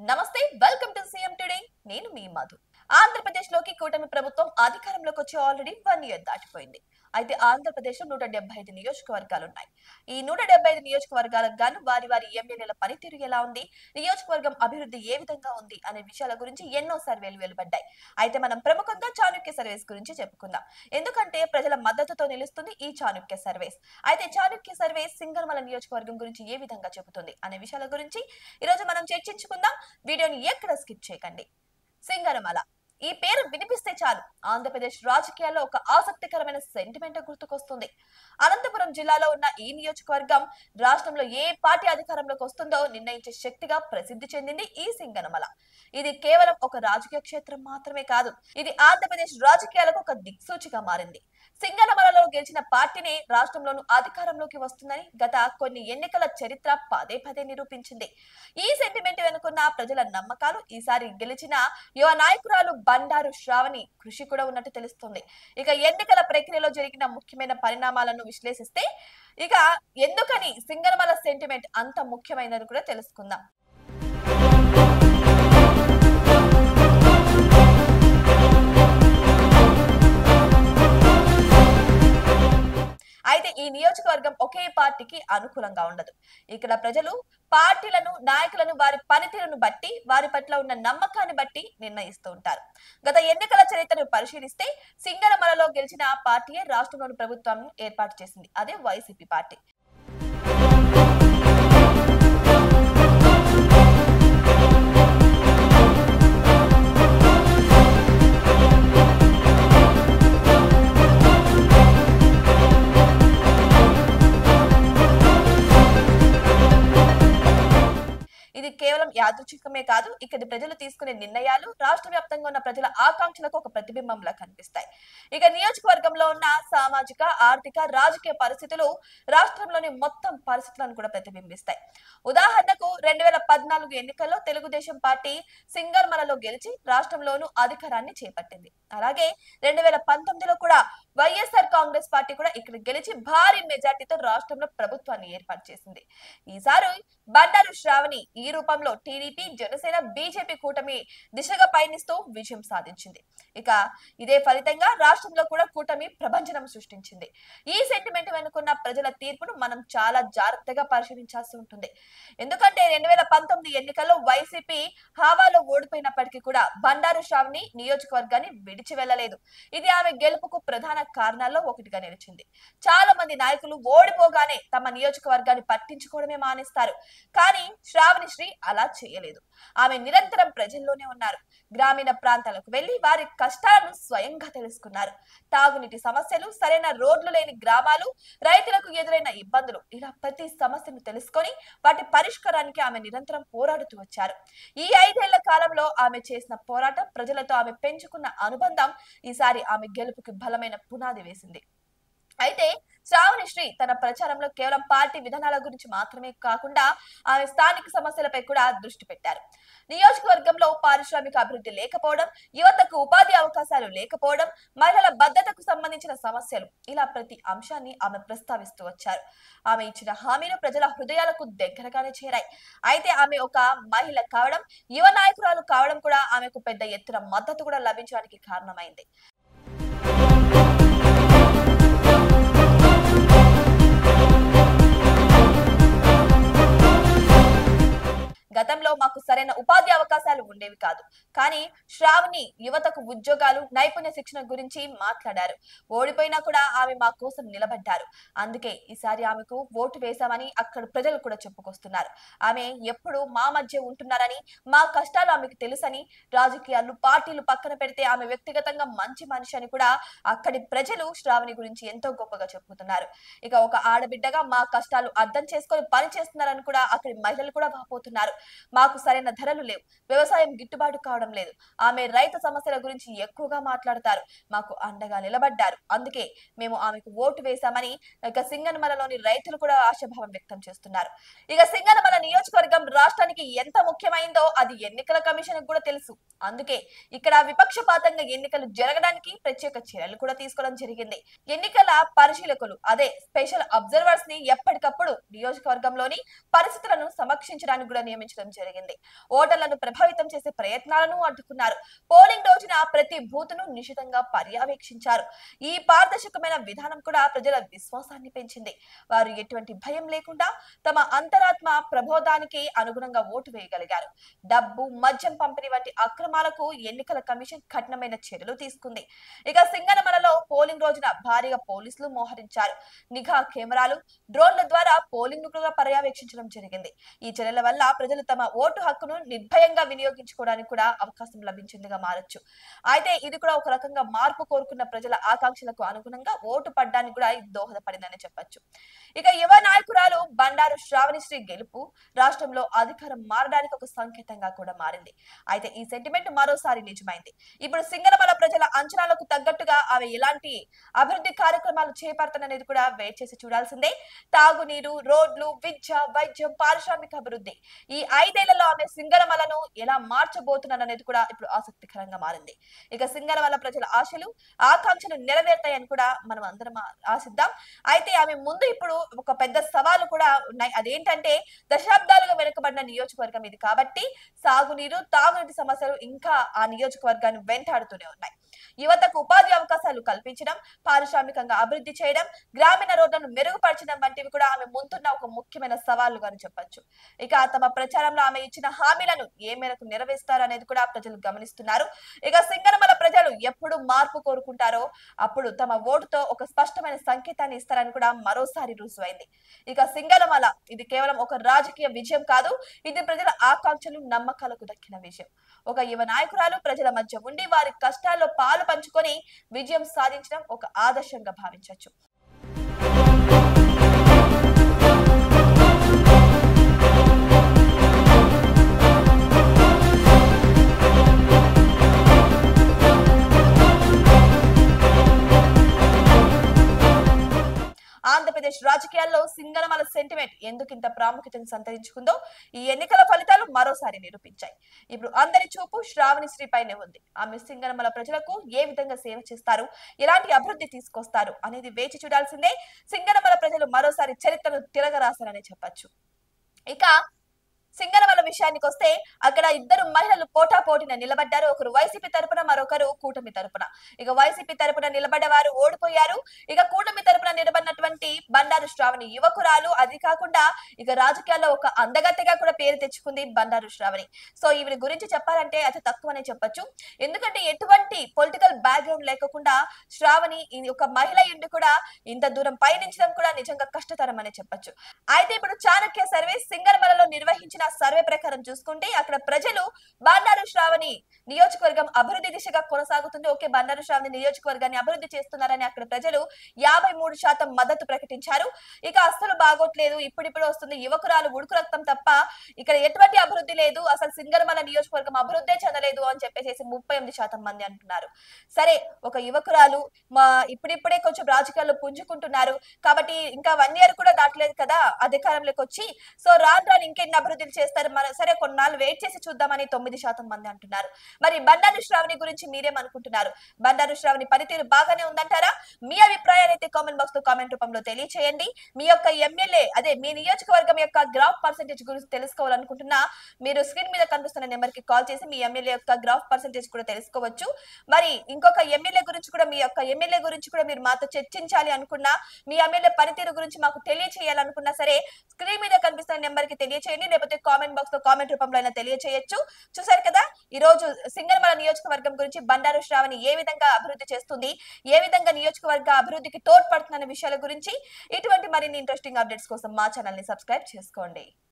నమస్తే, welcome to CM today. నేను మీ మధు. ఆంధ్రప్రదేశ్ లోకి కూటమి ప్రభుత్వం అధికారంలోకి వచ్చి ఆల్రెడీ 1 ఇయర్ దాటిపోయింది. అయితే ఆంధ్రప్రదేశ్ లో 175 నియోజకవర్గాలు ఉన్నాయి. ఈ 175 నియోజకవర్గాలకు గాను వారి వారి ఎమ్మెల్యేల పనితీరు ఎలా ఉంది, నియోజకవర్గం అభివృద్ధి ఏ విధంగా ఉంది అనే విషయాల గురించి ఎన్నో సర్వేలు వెలువడ్డాయి. అయితే మనం ప్రముఖంగా చాణక్య సర్వేస్ గురించి చెప్పుకుందాం. ఎందుకంటే ప్రజల మద్దతుతో నిలుస్తుంది ఈ చాణక్య సర్వేస్. అయితే చాణక్య సర్వేస్ సింగనమల నియోజకవర్గం గురించి ఏ విధంగా చెబుతుంది అనే విషయాల గురించి ఈ రోజు మనం చర్చించుకుందాం. వీడియోని ఎక్కడ స్కిప్ చేయకండి. సింగనమల ఈ పేరు వినిపిస్తే చాలు ఆంధ్రప్రదేశ్ రాజకీయాల్లో ఒక ఆసక్తికరమైన సెంటిమెంట్ గుర్తుకొస్తుంది. అనంతపురం జిల్లాలో ఉన్న ఈ నియోజకవర్గం రాష్ట్రంలో ఏ పార్టీ అధికారంలోకి వస్తుందో నిర్ణయించే శక్తిగా ప్రసిద్ధి చెందింది ఈ సింగనమల. ఇది కేవలం ఒక రాజకీయ క్షేత్రం మాత్రమే కాదు, ఇది ఆంధ్రప్రదేశ్ రాజకీయాలకు ఒక దిక్సూచిగా మారింది. సింగనమలలో గెలిచిన పార్టీనే రాష్ట్రంలోనూ అధికారంలోకి వస్తుందని గత కొన్ని ఎన్నికల చరిత్ర పదే పదే నిరూపించింది. ఈ సెంటిమెంట్ వెనుకున్న ప్రజల నమ్మకాలు, ఈసారి గెలిచిన యువ నాయకురాలు బండారు శ్రావణి కృషి కూడా ఉన్నట్టు తెలుస్తుంది. ఇక ఎన్నికల ప్రక్రియలో జరిగిన ముఖ్యమైన పరిణామాలను విశ్లేషిస్తే ఇక ఎందుకని సింగనమల సెంటిమెంట్ అంత ముఖ్యమైనది కూడా తెలుసుకుందాం. అయితే ఈ నియోజకవర్గం ఒకే పార్టీకి అనుకూలంగా ఉండదు. ఇక్కడ ప్రజలు పార్టీలను, నాయకులను వారి పనితీరును బట్టి, వారి పట్ల ఉన్న నమ్మకాన్ని బట్టి నిర్ణయిస్తూ ఉంటారు. గత ఎన్నికల చరిత్రను పరిశీలిస్తే సింగనమలలో గెలిచిన పార్టీయే రాష్ట్రంలోని ప్రభుత్వం ఏర్పాటు చేసింది. అదే వైసీపీ పార్టీ. ఇది కేవలం యాదృచ్ఛికమే కాదు, ఇక్కడి ప్రజలు తీసుకునే నిర్ణయాలు రాష్ట్ర వ్యాప్తంగా ఉన్న ప్రజల ఆకాంక్షలకు ఒక ప్రతిబింబంలా కనిపిస్తాయి. ఇక నియోజకవర్గంలో ఉన్న సామాజిక, ఆర్థిక, రాజకీయ పరిస్థితులు రాష్ట్రంలోని మొత్తం పరిస్థితులను కూడా ప్రతిబింబిస్తాయి. ఉదాహరణకు 2014 ఎన్నికల్లో తెలుగుదేశం పార్టీ సింగనమలలో గెలిచి రాష్ట్రంలోనూ అధికారాన్ని చేపట్టింది. అలాగే 2019లో కూడా వైఎస్ఆర్ కాంగ్రెస్ పార్టీ కూడా ఇక్కడ గెలిచి భారీ మెజార్టీతో రాష్ట్రంలో ప్రభుత్వాన్ని ఏర్పాటు చేసింది. ఈసారి బండారు శ్రావణి ఈ రూపంలో టీడీపీ, జనసేన, బీజేపీ కూటమి దిశగా పయనిస్తూ విజయం సాధించింది. ఇక ఇదే ఫలితంగా రాష్ట్రంలో కూడా కూటమి ప్రభంజనం సృష్టించింది. ఈ సెంటిమెంట్ వెనుకున్న ప్రజల తీర్పును మనం చాలా జాగ్రత్తగా పరిశీలించాల్సి ఉంటుంది. ఎందుకంటే 2019 ఎన్నికల్లో వైసీపీ హావాలో ఓడిపోయినప్పటికీ కూడా బండారు శ్రావణి నియోజకవర్గాన్ని విడిచి వెళ్లలేదు. ఇది ఆమె గెలుపుకు ప్రధాన కారణాల్లో ఒకటిగా నిలిచింది. చాలా మంది నాయకులు ఓడిపోగానే తమ నియోజకవర్గాన్ని పట్టించుకోవడమే మానేస్తారు. కానీ శ్రావణి శ్రీ అలా చేయలేదు. ఆమె నిరంతరం ప్రజల్లోనే ఉన్నారు. గ్రామీణ ప్రాంతాలకు వెళ్లి వారి కష్టాలను స్వయంగా తెలుసుకున్నారు. తాగునీటి సమస్యలు, సరైన రోడ్లు లేని గ్రామాలు, రైతులకు ఎదురైన ఇబ్బందులు, ఇలా ప్రతి సమస్యను తెలుసుకొని వాటి పరిష్కారానికి ఆమె నిరంతరం పోరాడుతూ వచ్చారు. ఈ 5 ఏళ్ల కాలంలో ఆమె చేసిన పోరాటం, ప్రజలతో ఆమె పెంచుకున్న అనుబంధం ఈసారి ఆమె గెలుపుకి బలమైన పునాది వేసింది. అయితే శ్రావణి శ్రీ తన ప్రచారంలో కేవలం పార్టీ విధానాల గురించి మాత్రమే కాకుండా ఆమె స్థానిక సమస్యలపై కూడా దృష్టి పెట్టారు. నియోజకవర్గంలో పారిశ్రామిక అభివృద్ధి లేకపోవడం, యువతకు ఉపాధి అవకాశాలు లేకపోవడం, మహిళల భద్రతకు సంబంధించిన సమస్యలు, ఇలా ప్రతి అంశాన్ని ఆమె ప్రస్తావిస్తూ వచ్చారు. ఆమె ఇచ్చిన హామీలు ప్రజల హృదయాలకు దగ్గరగానే చేరాయి. అయితే ఆమె ఒక మహిళ కావడం, యువ నాయకురాలు కావడం కూడా ఆమెకు పెద్ద ఎత్తున మద్దతు కూడా లభించడానికి కారణమైంది. గతంలో మాకు సరైన ఉపాధి అవకాశాలు ఉండేవి కాదు, కానీ శ్రావణి యువతకు ఉద్యోగాలు, నైపుణ్య శిక్షణ గురించి మాట్లాడారు. ఓడిపోయినా కూడా ఆమె మా కోసం నిలబడ్డారు. అందుకే ఈసారి ఆమెకు ఓటు వేశామని అక్కడ ప్రజలు కూడా చెప్పుకొస్తున్నారు. ఆమె ఎప్పుడు మా మధ్య ఉంటున్నారని, మా కష్టాలు ఆమెకు తెలుసని, రాజకీయాలు, పార్టీలు పక్కన పెడితే ఆమె వ్యక్తిగతంగా మంచి మనిషి అని కూడా అక్కడి ప్రజలు శ్రావణి గురించి ఎంతో గొప్పగా చెప్పుతున్నారు. ఇక ఒక ఆడబిడ్డగా మా కష్టాలు అర్థం చేసుకొని పని చేస్తున్నారని కూడా అక్కడి మహిళలు కూడా వాపోతున్నారు. మాకు సరైన ధరలు లేవు, వ్యవసాయ ఆదాయం గిట్టుబాటు కావడం లేదు. ఆమె రైతు సమస్యల గురించి ఎక్కువగా మాట్లాడతారు. మాకు అండగా నిలబడ్డారు. అందుకే మేము ఆమెకు ఓటు వేశామని ఇక సింగనమలలోని రైతులు కూడా ఆశాభావం వ్యక్తం చేస్తున్నారు. ఇక సింగనమల నియోజకవర్గం రాష్ట్రానికి ఎంత ముఖ్యమైందో అది ఎన్నికల కమిషన్ కూడా తెలుసు. అందుకే ఇక్కడ విపక్షపాతంగా ఎన్నికలు జరగడానికి ప్రత్యేక చర్యలు కూడా తీసుకోవడం జరిగింది. ఎన్నికల పరిశీలకులు అదే స్పెషల్ అబ్జర్వర్స్ ని ఎప్పటికప్పుడు నియోజకవర్గంలోని పరిస్థితులను సమీక్షించడానికి కూడా నియమించడం జరిగింది. ఓటర్లను ప్రభావితం చేసే ప్రయత్నాలను అడ్డుకున్నారు. పోలింగ్ రోజున ప్రతి బూత్ ను నిశితంగా పర్యవేక్షించారు. ఈ పారదర్శకమైన విధానం కూడా ప్రజల విశ్వాసాన్ని పెంచింది. వారు ఎటువంటి భయం లేకుండా తమ అంతరాత్మ ప్రబోధానికి అనుగుణంగా ఓటు వేయగలిగారు. డబ్బు, మద్యం పంపిణీ వంటి అక్రమాలకు ఎన్నికల కమిషన్ కఠినమైన చర్యలు తీసుకుంది. ఇక సింగనమలలో పోలింగ్ రోజున భారీగా పోలీసులు మోహరించారు. నిఘా కెమెరాలు, డ్రోన్ల ద్వారా పోలింగ్ ను కూడా పర్యవేక్షించడం జరిగింది. ఈ చర్యల వల్ల ప్రజలు తమ ఓటు హక్కును నిర్భయంగా వినియోగించుకోవడానికి కూడా అవకాశం లభించిందిగా మారచ్చు. అయితే ఇది కూడా ఒక రకంగా మార్పు కోరుకున్న ప్రజల ఆకాంక్షలకు అనుగుణంగా ఓటు పడ్డానికి కూడా ఇది దోహదపడిందని చెప్పొచ్చు. ఇక యువ నాయకురాలు బండారు శ్రావణిశ్రీ గెలుపు రాష్ట్రంలో అధికారం మారడానికి ఒక సంకేతంగా కూడా మారింది. అయితే ఈ సెంటిమెంట్ మరోసారి నిజమైంది. ఇప్పుడు సింగనమల ప్రజల అంచనాలకు తగ్గట్టుగా ఆమె ఎలాంటి అభివృద్ధి కార్యక్రమాలు చేపడతాననేది కూడా వెయిట్ చేసి చూడాల్సిందే. తాగునీరు, రోడ్లు, విద్య, వైద్యం, పారిశ్రామిక అభివృద్ధి ఈ 5 ఏళ్లలో ఆమె సింగనమలను ఎలా మార్చబోతున్నారనేది కూడా ఇప్పుడు ఆసక్తికరంగా మారింది. ఇక సింగనమల ప్రజల ఆశలు, ఆకాంక్షలు నెరవేరుతాయని కూడా మనం అందరం ఆశిద్దాం. అయితే ఆమె ముందు ఇప్పుడు ఒక పెద్ద సవాలు కూడా ఉన్నాయి. అదేంటంటే దశాబ్దాలుగా వెనుకబడిన నియోజకవర్గం ఇది కాబట్టి సాగునీరు, తాగునీటి సమస్యలు ఇంకా ఆ నియోజకవర్గాన్ని వెంటాడుతూనే ఉన్నాయి. యువతకు ఉపాధి అవకాశాలు కల్పించడం, పారిశ్రామికంగా అభివృద్ధి చేయడం, గ్రామీణ రోడ్లను మెరుగుపరచడం వంటివి కూడా ఆమె ముందున్న ఒక ముఖ్యమైన సవాళ్లుగా చెప్పొచ్చు. ఇక తమ ప్రచారంలో ఆమె ఇచ్చిన హామీలను ఏ మేరకు నెరవేరుస్తారు అనేది కూడా ప్రజలు గమనిస్తున్నారు. ఇక సింగనమల ప్రజలు ఎప్పుడు మార్పు కోరుకుంటారో అప్పుడు తమ ఓటుతో ఒక స్పష్టమైన సంకేతాన్ని ఇస్తారని కూడా మరోసారి రుజువైంది. ఇక సింగనమల ఇది కేవలం ఒక రాజకీయ విజయం కాదు, ఇది ప్రజల ఆకాంక్షలు, నమ్మకాలకు దక్కిన విజయం. ఒక యువ నాయకురాలు ప్రజల మధ్య ఉండి వారి కష్టాల్లో పాలు పంచుకొని విజయం సాధించడం ఒక ఆదర్శంగా భావించవచ్చు. ఆంధ్రప్రదేశ్ రాజకీయాల్లో సింగనమల సెంటిమెంట్ ఎందుకు ఇంత ప్రాముఖ్యతను సంతరించుకుందో ఈ ఎన్నికల ఫలితాలు మరోసారి నిరూపించాయి. ఇప్పుడు అందరి చూపు శ్రావణిశ్రీ పైనే ఉంది. ఆమె సింగనమల ప్రజలకు ఏ విధంగా సేవ చేస్తారు, ఎలాంటి అభివృద్ధి తీసుకొస్తారు అనేది వేచి చూడాల్సిందే. సింగనమల ప్రజలు మరోసారి చరిత్రను తిరగరాశారని చెప్పొచ్చు. ఇక సింగనమల విషయానికి వస్తే అక్కడ ఇద్దరు మహిళలు పోటాపోటీన నిలబడ్డారు. ఒకరు వైసీపీ తరపున, మరొకరు కూటమి తరపున. ఇక వైసీపీ తరపున నిలబడ్డ వారు ఓడిపోయారు. ఇక కూటమి తరపున నిలబడినటువంటి బండారు శ్రావణి యువకురాలు. అది కాకుండా ఇక రాజకీయాల్లో ఒక అందగత్తెగా కూడా పేరు తెచ్చుకుంది బండారు శ్రావణి. సో ఈవిడ గురించి చెప్పాలంటే అతి తక్కువనే చెప్పొచ్చు. ఎందుకంటే ఎటువంటి పొలిటికల్ బ్యాక్గ్రౌండ్ లేకుండా శ్రావణి ఒక మహిళ ఉండి కూడా ఇంత దూరం పయనించడం కూడా నిజంగా కష్టతరం అనే చెప్పొచ్చు. అయితే ఇప్పుడు చాణక్య సర్వే సింగనమలలో నిర్వహించిన సర్వే ప్రకారం చూసుకుంటే అక్కడ ప్రజలు బండారు శ్రావణి నియోజకవర్గం అభివృద్ధి దిశగా కొనసాగుతుంది, ఓకే బండారు శ్రావణి నియోజకవర్గాన్ని అభివృద్ధి చేస్తున్నారని అక్కడ ప్రజలు 53% మద్దతు ప్రకటించారు. ఇక అస్సలు బాగోట్లేదు, ఇప్పుడిప్పుడు వస్తుంది యువకురాలు ఉడుకు రక్తం తప్ప ఇక్కడ ఎటువంటి అభివృద్ధి లేదు, అసలు సింగనమల నియోజకవర్గం అభివృద్ధి చెందలేదు అని చెప్పేసి 38% మంది అంటున్నారు. సరే, ఒక యువకురాలు ఇప్పుడిప్పుడే కొంచెం రాజకీయాల్లో పుంజుకుంటున్నారు కాబట్టి ఇంకా 1 year కూడా దాటలేదు కదా అధికారంలోకి వచ్చి, సో రాను ఇంకెన్ని అభివృద్ధి చేస్తారు, సరే కొన్నాళ్ళు వెయిట్ చేసి చూద్దామని 9% మంది అంటున్నారు. మరి బండారు శ్రావణి గురించి మీరేమనుకుంటున్నారు? బండారు శ్రావణి పనితీరు బాగానే ఉందంటారా? మీ అభిప్రాయాన్ని అయితే కామెంట్ బాక్స్ లో కామెంట్ రూపంలో తెలియచేయండి. మీ యొక్క ఎమ్మెల్యే అదే మీ నియోజకవర్గం యొక్క గ్రాఫ్ పర్సెంటేజ్ గురించి తెలుసుకోవాలనుకుంటున్నా మీరు స్క్రీన్ మీద కనిపిస్తున్న నెంబర్ కి కాల్ చేసి మీ ఎమ్మెల్యే యొక్క గ్రాఫ్ పర్సెంటేజ్ కూడా తెలుసుకోవచ్చు. మరి ఇంకొక ఎమ్మెల్యే గురించి కూడా మీ యొక్క ఎమ్మెల్యే గురించి కూడా మీరు మాతో చర్చించాలి అనుకున్నా, మీ ఎమ్మెల్యే పనితీరు గురించి మాకు తెలియచేయాలనుకున్నా సరే స్క్రీన్ మీద కనిపిస్తున్న నెంబర్ కి తెలియచేయండి, లేకపోతే కామెంట్ బాక్స్ లో కామెంట్ రూపంలో అయినా తెలియచేయచ్చు. చూసారు కదా ఈ రోజు సింగనమల నియోజకవర్గం గురించి బండారు శ్రావణి ఏ విధంగా అభివృద్ధి చేస్తుంది, ఏ విధంగా నియోజకవర్గ అభివృద్ధికి తోడ్పడుతున్న విషయాల గురించి. ఇటువంటి మరిన్ని ఇంట్రెస్టింగ్ అప్డేట్స్ కోసం మా ఛానల్ ని సబ్స్క్రైబ్ చేసుకోండి.